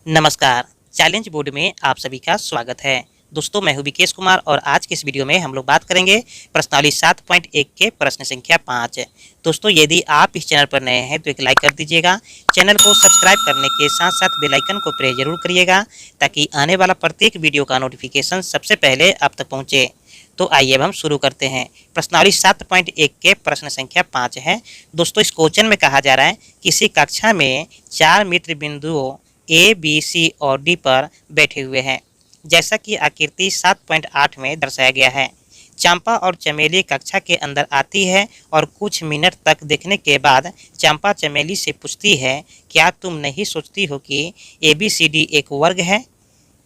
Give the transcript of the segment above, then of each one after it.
नमस्कार। Challenge board में आप सभी का स्वागत है। दोस्तों, मैं हूं विकेश कुमार और आज के इस वीडियो में हम लोग बात करेंगे प्रश्नावली 7.1 के प्रश्न संख्या 5। दोस्तों, यदि आप इस चैनल पर नए हैं तो एक लाइक कर दीजिएगा। चैनल को सब्सक्राइब करने के साथ साथ बेल आइकन को प्रेस जरूर करिएगा ताकि आने वाला प्रत्येक वीडियो का नोटिफिकेशन सबसे पहले आप तक पहुँचे। तो आइए अब हम शुरू करते हैं। प्रश्नावली 7.1 के प्रश्न संख्या 5 है। दोस्तों, इस क्वेश्चन में कहा जा रहा है किसी कक्षा में 4 मित्र बिंदुओं ए, बी, सी और डी पर बैठे हुए हैं, जैसा कि आकृति 7.8 में दर्शाया गया है। चंपा और चमेली कक्षा के अंदर आती है और कुछ मिनट तक देखने के बाद चंपा चमेली से पूछती है, क्या तुम नहीं सोचती हो कि ABCD एक वर्ग है?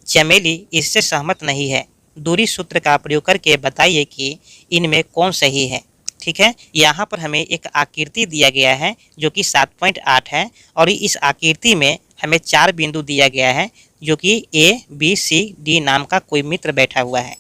चमेली इससे सहमत नहीं है। दूरी सूत्र का प्रयोग करके बताइए कि इनमें कौन सही है। ठीक है, यहाँ पर हमें एक आकृति दिया गया है जो कि 7.8 है और इस आकृति में हमें 4 बिंदु दिया गया है जो कि ABCD नाम का कोई मित्र बैठा हुआ है।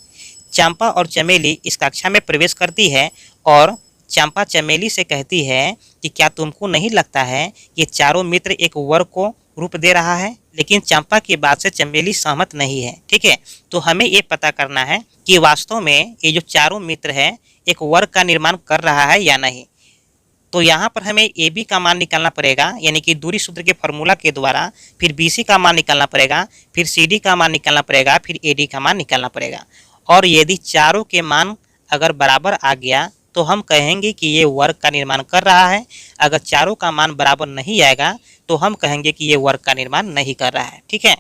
चंपा और चमेली इस कक्षा में प्रवेश करती है और चंपा चमेली से कहती है कि क्या तुमको नहीं लगता है ये चारों मित्र एक वर्ग को रूप दे रहा है? लेकिन चंपा की बात से चमेली सहमत नहीं है। ठीक है, तो हमें ये पता करना है कि वास्तव में ये जो चारों मित्र है एक वर्ग का निर्माण कर रहा है या नहीं। तो यहाँ पर हमें ए बी का मान निकालना पड़ेगा, यानी कि दूरी सूत्र के फॉर्मूला के द्वारा। फिर बी सी का मान निकालना पड़ेगा, फिर सी डी का मान निकालना पड़ेगा, फिर ए डी का मान निकालना पड़ेगा। और यदि चारों के मान अगर बराबर आ गया तो हम कहेंगे कि ये वर्ग का निर्माण कर रहा है। अगर चारों का मान बराबर नहीं आएगा तो हम कहेंगे कि ये वर्ग का निर्माण नहीं कर रहा है। ठीक है,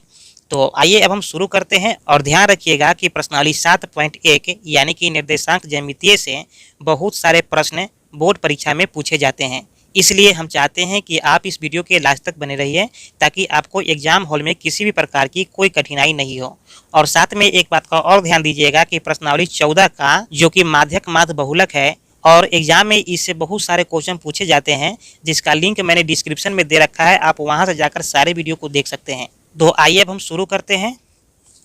तो आइए अब हम शुरू करते हैं और ध्यान रखिएगा कि प्रश्नावली 7.1 यानी कि निर्देशांक ज्यामितीय से बहुत सारे प्रश्न बोर्ड परीक्षा में पूछे जाते हैं। इसलिए हम चाहते हैं कि आप इस वीडियो के लास्ट तक बने रहिए ताकि आपको एग्जाम हॉल में किसी भी प्रकार की कोई कठिनाई नहीं हो। और साथ में एक बात का और ध्यान दीजिएगा कि प्रश्नावली 14 का जो कि माध्यक माध्य बहुलक है और एग्जाम में इससे बहुत सारे क्वेश्चन पूछे जाते हैं, जिसका लिंक मैंने डिस्क्रिप्शन में दे रखा है, आप वहां से जाकर सारे वीडियो को देख सकते हैं। तो आइए अब हम शुरू करते हैं।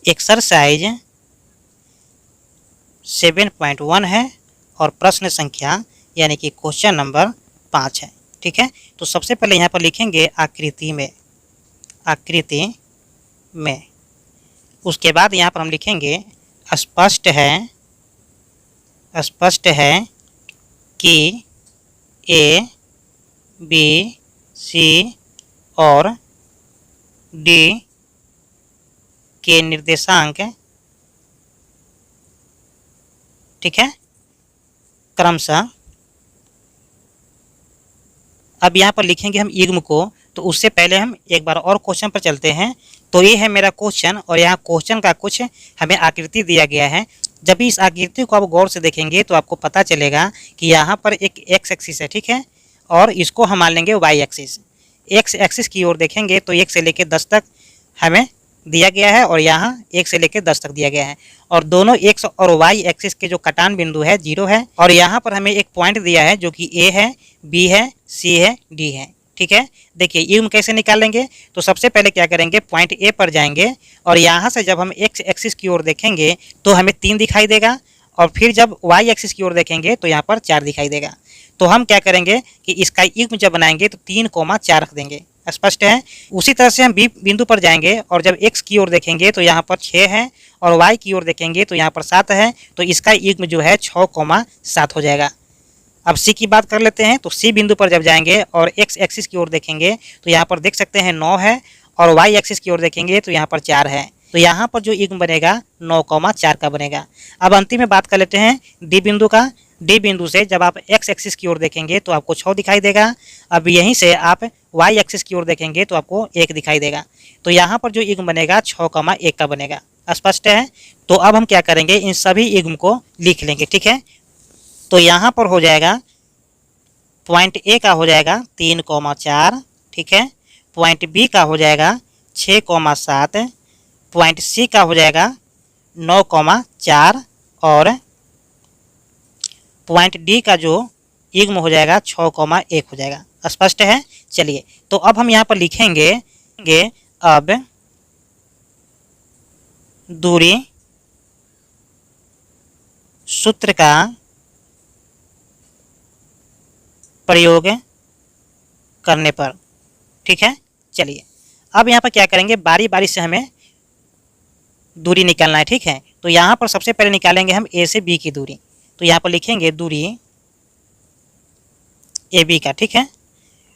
एक्सरसाइज 7.1 है और प्रश्न संख्या यानी कि क्वेश्चन नंबर 5 है। ठीक है, तो सबसे पहले यहाँ पर लिखेंगे आकृति में, आकृति में। उसके बाद यहाँ पर हम लिखेंगे स्पष्ट है, स्पष्ट है कि ए, बी, सी और डी के निर्देशांक, ठीक है, क्रमशः। अब यहाँ पर लिखेंगे हम युग्म को, तो उससे पहले हम एक बार और क्वेश्चन पर चलते हैं। तो ये है मेरा क्वेश्चन और यहाँ क्वेश्चन का कुछ हमें आकृति दिया गया है। जब इस आकृति को आप गौर से देखेंगे तो आपको पता चलेगा कि यहाँ पर एक एक्स एक्सिस है। ठीक है, और इसको हम मान लेंगे वाई एक्सिस। एक्स एक्सिस की ओर देखेंगे तो 1 से लेकर 10 तक हमें दिया गया है और यहाँ 1 से लेकर 10 तक दिया गया है। और दोनों एक्स और वाई एक्सिस के जो कटान बिंदु है 0 है। और यहाँ पर हमें एक पॉइंट दिया है जो कि ए है, बी है, सी है, डी है। ठीक है, देखिए युग्म कैसे निकालेंगे। तो सबसे पहले क्या करेंगे, पॉइंट ए पर जाएंगे और यहाँ से जब हम एक्स एक्सिस की ओर देखेंगे तो हमें 3 दिखाई देगा और फिर जब वाई एक्सिस की ओर देखेंगे तो यहाँ पर 4 दिखाई देगा। तो हम क्या करेंगे कि इसका युग्म जब बनाएंगे तो 3,4 रख देंगे। स्पष्ट है। उसी तरह से हम बी बिंदु पर जाएंगे और जब एक्स की ओर देखेंगे तो यहाँ पर 6 है और वाई की ओर देखेंगे तो यहाँ पर 7 है। तो इसका युग्म जो है 6,7 हो जाएगा। अब सी की बात कर लेते हैं। तो सी बिंदु पर जब जाएंगे और एक्स एक्सिस की ओर देखेंगे तो यहाँ पर देख सकते हैं 9 है और वाई एक्सिस की ओर देखेंगे तो यहाँ पर 4 है। तो यहाँ पर जो युग्म बनेगा 9,4 का बनेगा। अब अंतिम में बात कर लेते हैं डी बिंदु का। डी बिंदु से जब आप एक्स एक्सिस की ओर देखेंगे तो आपको 6 दिखाई देगा। अब यहीं से आप वाई एक्सिस की ओर देखेंगे तो आपको 1 दिखाई देगा। तो यहाँ पर जो युग्म बनेगा 6,1 का बनेगा। स्पष्ट है। तो अब हम क्या करेंगे, इन सभी युग्म को लिख लेंगे। ठीक है, तो यहाँ पर हो जाएगा पॉइंट ए का हो जाएगा 3,4। ठीक है, पॉइंट बी का हो जाएगा 6,7, पॉइंट सी का हो जाएगा 9,4 और पॉइंट डी का जो युग्म हो जाएगा 6,1 हो जाएगा। स्पष्ट है। चलिए, तो अब हम यहाँ पर लिखेंगे अब दूरी सूत्र का प्रयोग करने पर। ठीक है, चलिए अब यहाँ पर क्या करेंगे, बारी बारी से हमें दूरी निकालना है, ठीक है। तो यहाँ पर सबसे पहले निकालेंगे हम ए से बी की दूरी। तो यहाँ पर लिखेंगे दूरी ए बी का, ठीक है।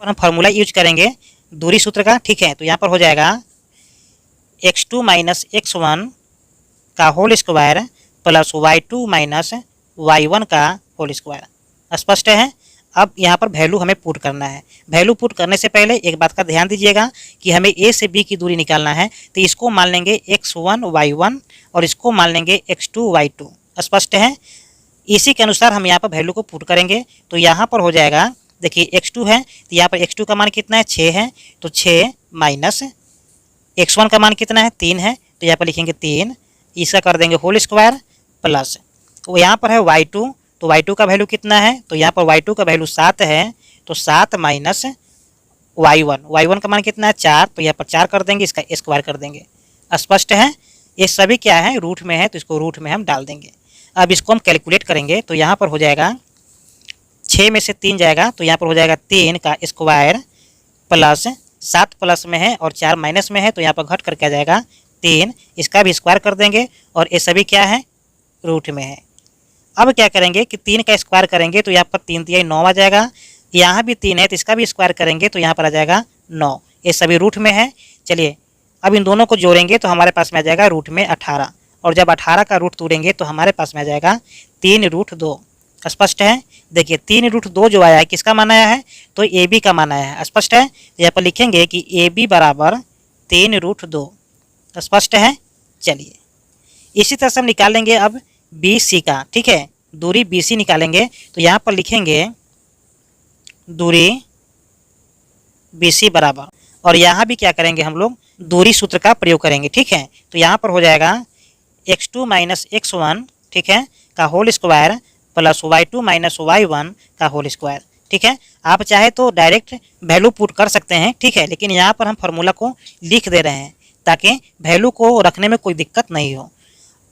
और हम फार्मूला यूज करेंगे दूरी सूत्र का, ठीक है। तो यहाँ पर हो जाएगा x2 माइनस x1 का whole square plus y2 minus y1 का होल स्क्वायर। स्पष्ट है। अब यहाँ पर वैल्यू हमें पुट करना है। वैल्यू पुट करने से पहले एक बात का ध्यान दीजिएगा कि हमें ए से बी की दूरी निकालना है, तो इसको मान लेंगे x1 y1 और इसको मान लेंगे x2 y2। स्पष्ट है। इसी के अनुसार हम यहाँ पर वैल्यू को पुट करेंगे। तो यहाँ पर हो जाएगा, देखिए x2 है तो यहाँ पर x2 का मान कितना है, 6 है। तो 6 माइनस x1 का मान कितना है, 3 है। तो यहाँ पर लिखेंगे 3, इसका कर देंगे होल स्क्वायर प्लस, तो यहाँ पर है y2, तो y2 का वैल्यू कितना है, तो यहाँ पर y2 का वैल्यू 7 है। तो 7 माइनस y1 का मान कितना है, 4। तो यहाँ पर 4 कर देंगे, इसका स्क्वायर कर देंगे। स्पष्ट है। ये सभी क्या है, रूट में है, तो इसको रूट में हम डाल देंगे। अब इसको हम कैलकुलेट करेंगे। तो यहाँ पर हो जाएगा 6 में से 3 जाएगा, तो यहाँ पर हो जाएगा 3 का स्क्वायर प्लस 7 प्लस में है और 4 माइनस में है, तो यहाँ पर घट करके आ जाएगा 3। इसका भी स्क्वायर कर देंगे और ये सभी क्या है, रूट में है। अब क्या करेंगे कि 3 का स्क्वायर करेंगे तो यहाँ पर 3 तिहाई 9 आ जाएगा। यहाँ भी 3 है तो इसका भी स्क्वायर करेंगे तो यहाँ पर आ जाएगा 9। ये सभी रूट में है। चलिए अब इन दोनों को जोड़ेंगे तो हमारे पास में आ जाएगा रूट में 18, और जब 18 का रूट तोड़ेंगे तो हमारे पास में आ जाएगा 3√2। स्पष्ट है। देखिए 3√2 जो आया है किसका मान आया है, तो ए बी का मान आया है। स्पष्ट है। यहाँ पर लिखेंगे कि ए बी बराबर 3√2। स्पष्ट है। चलिए इसी तरह से हम निकालेंगे अब बी सी का, ठीक है। दूरी बी सी निकालेंगे तो यहाँ पर लिखेंगे दूरी बी सी बराबर, और यहाँ भी क्या करेंगे हम लोग, दूरी सूत्र का प्रयोग करेंगे, ठीक है। तो यहाँ पर हो जाएगा x2 माइनस x1, ठीक है, का whole square plus y2 minus y1 का होल स्क्वायर, ठीक है। आप चाहे तो डायरेक्ट वैल्यू पुट कर सकते हैं, ठीक है, लेकिन यहाँ पर हम फार्मूला को लिख दे रहे हैं ताकि वैल्यू को रखने में कोई दिक्कत नहीं हो।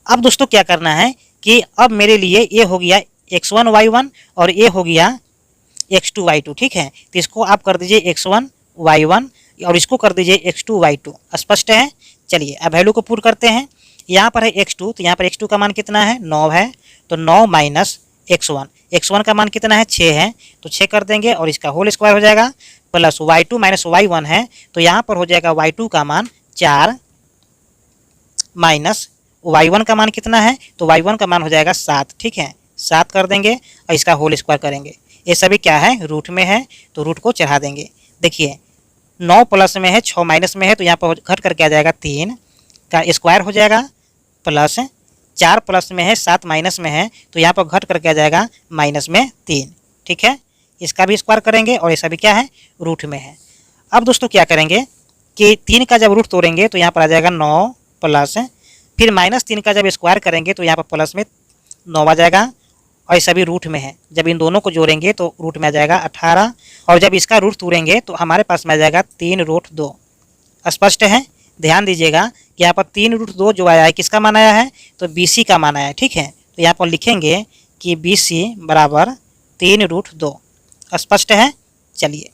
अब दोस्तों क्या करना है कि अब मेरे लिए ये हो गया x1 y1 और ये हो गया x2 y2, ठीक है। तो इसको आप कर दीजिए x1 y1 और इसको कर दीजिए x2 y2। स्पष्ट है। चलिए अब वैल्यू को पुट करते हैं। यहाँ पर है x2, तो यहाँ पर x2 का मान कितना है, 9 है। तो 9 माइनस x1 का मान कितना है, 6 है। तो 6 कर देंगे और इसका होल स्क्वायर हो जाएगा प्लस y2 माइनस y1 है। तो यहाँ पर हो जाएगा y2 का मान 4 माइनस y1 का मान कितना है, तो y1 का मान हो जाएगा 7, ठीक है। 7 कर देंगे और इसका होल स्क्वायर करेंगे। ये सभी क्या है, रूट में है, तो रूट को चढ़ा देंगे। देखिए 9 प्लस में है, 6 माइनस में है, तो यहाँ पर घट करके आ जाएगा 3 का स्क्वायर हो जाएगा प्लस 4 प्लस में है, 7 माइनस में है, तो यहाँ पर घट करके आ जाएगा माइनस में 3, ठीक है। इसका भी स्क्वायर करेंगे और ये सभी क्या है, रूट में है। अब दोस्तों क्या करेंगे कि 3 का जब रूट तोड़ेंगे तो यहाँ पर आ जाएगा 9 प्लस, फिर -3 का जब स्क्वायर करेंगे तो यहाँ पर प्लस में 9 आ जाएगा और ये सभी रूट में है। जब इन दोनों को जोड़ेंगे तो रूट में आ जाएगा 18, और जब इसका रूट तोड़ेंगे तो हमारे पास में आ जाएगा 3√2। स्पष्ट है। ध्यान दीजिएगा कि यहाँ पर 3√2 जो आया है किसका मान आया है, तो बी सी का मान आया है, ठीक है। तो यहाँ पर लिखेंगे कि बी सी बराबर 3√2। स्पष्ट है। चलिए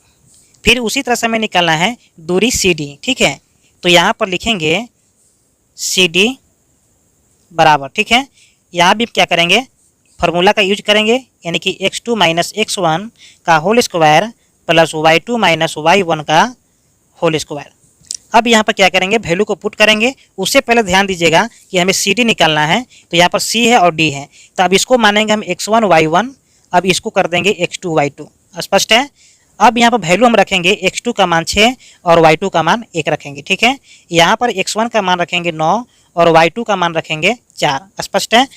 फिर उसी तरह से हमें निकालना है दूरी सी डी, ठीक है। तो यहाँ पर लिखेंगे सी डी बराबर, ठीक है। यहाँ भी क्या करेंगे, फार्मूला का यूज करेंगे, यानी कि x2 माइनस x1 का whole square plus y2 minus y1 का होल स्क्वायर। अब यहाँ पर क्या करेंगे, वैल्यू को पुट करेंगे। उससे पहले ध्यान दीजिएगा कि हमें सी डी निकालना है, तो यहाँ पर सी है और डी है, तो अब इसको मानेंगे हम x1 y1, अब इसको कर देंगे x2 y2। स्पष्ट है। अब यहाँ पर वैल्यू हम रखेंगे x2 का मान 6 और y2 का मान 1 रखेंगे, ठीक है। यहाँ पर x1 का मान रखेंगे 9 और y2 का मान रखेंगे 4। स्पष्ट है।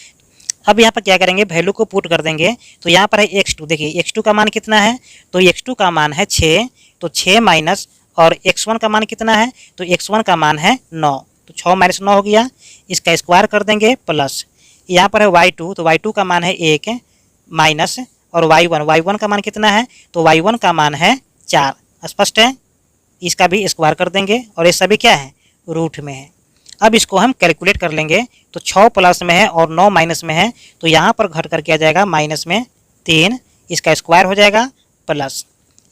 अब यहाँ पर क्या करेंगे, वैल्यू को पुट कर देंगे। तो यहाँ पर है x2, देखिए x2 का मान कितना है, तो x2 का मान है 6, तो 6 माइनस, और x1 का मान कितना है, तो x1 का मान है 9, तो 6 माइनस 9 हो गया। इसका स्क्वायर कर देंगे प्लस, यहाँ पर है y2, तो y2 का मान है 1 माइनस, और y1 का मान कितना है, तो y1 का मान है 4। स्पष्ट है। इसका भी स्क्वायर कर देंगे और ये सभी क्या है, रूट में है। अब इसको हम कैलकुलेट कर लेंगे। तो 6 प्लस में है और 9 माइनस में है, तो यहाँ पर घट करके आ जाएगा माइनस में 3, इसका स्क्वायर हो जाएगा प्लस,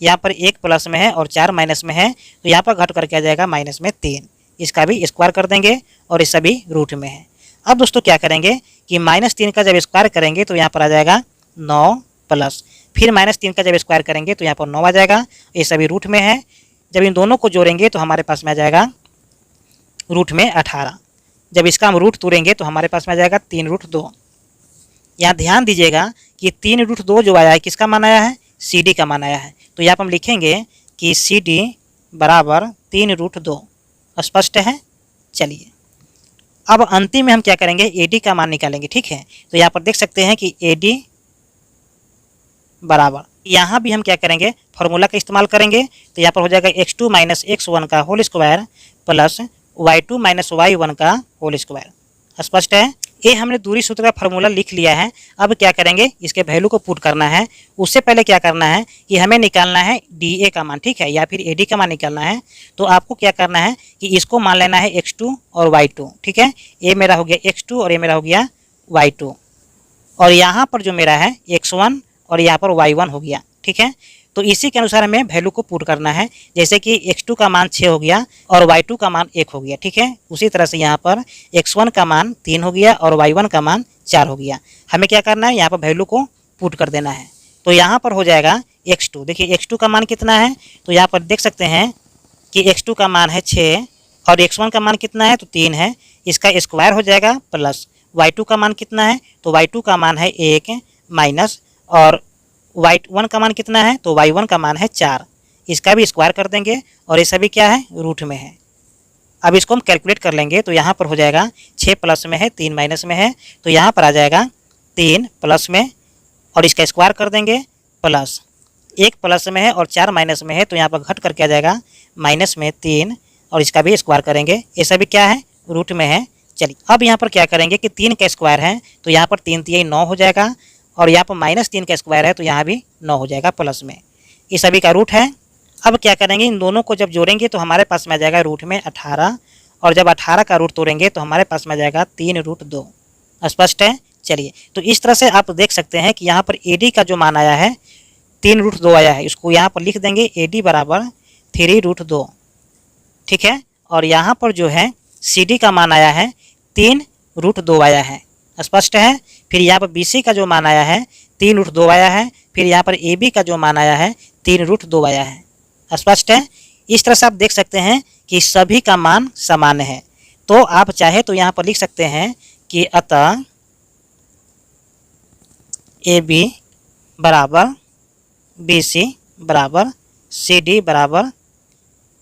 यहाँ पर 1 प्लस में है और 4 माइनस में है, तो यहाँ पर घट करके आ जाएगा माइनस में 3। इसका भी स्क्वायर कर देंगे और ये सभी रूट में है। अब दोस्तों क्या करेंगे कि -3 का जब स्क्वायर करेंगे तो यहाँ पर आ जाएगा 9 प्लस, फिर -3 का जब स्क्वायर करेंगे तो यहाँ पर 9 आ जाएगा, ये सभी रूट में है। जब इन दोनों को जोड़ेंगे तो हमारे पास में आ जाएगा रूट में 18। जब इसका हम रूट तोड़ेंगे तो हमारे पास में आ जाएगा 3√2। यहाँ ध्यान दीजिएगा कि 3√2 जो आया है किसका मान आया है, CD का मान आया है। तो यहाँ पर हम लिखेंगे कि CD बराबर 3√2। स्पष्ट है। चलिए अब अंतिम में हम क्या करेंगे, AD का मान निकालेंगे। ठीक है, तो यहाँ पर देख सकते हैं कि AD बराबर, यहाँ भी हम क्या करेंगे, फॉर्मूला का इस्तेमाल करेंगे। तो यहाँ पर हो जाएगा x2 - x1 का whole square plus y2 - y1 का होल स्क्वायर। स्पष्ट है। ये हमने दूरी सूत्र का फॉर्मूला लिख लिया है। अब क्या करेंगे, इसके वैल्यू को पुट करना है। उससे पहले क्या करना है कि हमें निकालना है DA का मान, ठीक है, या फिर AD का मान निकालना है। तो आपको क्या करना है कि इसको मान लेना है x2 और y2। ठीक है, ये मेरा हो गया x2 और ये मेरा हो गया y2, और यहाँ पर जो मेरा है x1 और यहाँ पर y1 हो गया। ठीक है, तो इसी के अनुसार हमें वैल्यू को पुट करना है। जैसे कि x2 का मान 6 हो गया और y2 का मान 1 हो गया। ठीक है, उसी तरह से यहाँ पर x1 का मान 3 हो गया और y1 का मान 4 हो गया। हमें क्या करना है, यहाँ पर वैल्यू को पुट कर देना है। तो यहाँ पर हो जाएगा x2। देखिए x2 का मान कितना है, तो यहाँ पर देख सकते हैं कि x2 का मान है 6 और x1 का मान कितना है, तो 3 है। इसका स्क्वायर हो जाएगा प्लस y2 का मान कितना है, तो y2 का मान है 1 माइनस, और y1 का मान कितना है, तो y1 का मान है 4। इसका भी स्क्वायर कर देंगे और ये सभी क्या है, रूट में है। अब इसको हम कैलकुलेट कर लेंगे। तो यहाँ पर हो जाएगा 6 प्लस में है 3 माइनस में है, तो यहाँ पर आ जाएगा 3 प्लस में और इसका स्क्वायर कर देंगे प्लस 1 प्लस में है और 4 माइनस में है, तो यहाँ पर घट करके आ जाएगा माइनस में 3 और इसका भी स्क्वायर करेंगे। ये सभी क्या है, रूट में है। चलिए अब यहाँ पर क्या करेंगे कि 3 का स्क्वायर है, तो यहाँ पर 3 3 9 हो जाएगा, और यहाँ पर -3 का स्क्वायर है तो यहाँ भी 9 हो जाएगा प्लस में। ये सभी का रूट है। अब क्या करेंगे, इन दोनों को जब जोड़ेंगे तो हमारे पास में आ जाएगा रूट में 18, और जब 18 का रूट तोड़ेंगे तो हमारे पास में आ जाएगा 3√2। स्पष्ट है। चलिए, तो इस तरह से आप देख सकते हैं कि यहाँ पर AD का जो मान आया है 3√2 आया है, इसको यहाँ पर लिख देंगे AD बराबर 3√2। ठीक है, और यहाँ पर जो है CD का मान आया है 3√2 आया है। स्पष्ट है। फिर यहाँ पर BC का जो मान आया है 3√2 आया है। फिर यहाँ पर AB का जो मान आया है 3√2 आया है। स्पष्ट है। इस तरह से आप देख सकते हैं कि सभी का मान समान है। तो आप चाहे तो यहाँ पर लिख सकते हैं कि अतः AB बराबर BC बराबर CD बराबर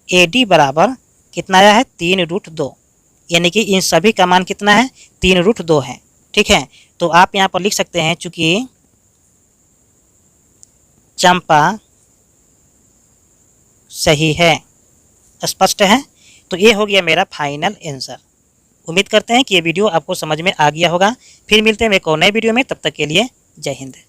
AD बराबर कितना आया है, 3√2। यानी कि इन सभी का मान कितना है, 3√2 है। ठीक है, तो आप यहाँ पर लिख सकते हैं चूंकि चंपा सही है। स्पष्ट है। तो ये हो गया मेरा फाइनल आंसर। उम्मीद करते हैं कि ये वीडियो आपको समझ में आ गया होगा। फिर मिलते हैं एक और नए वीडियो में, तब तक के लिए जय हिंद।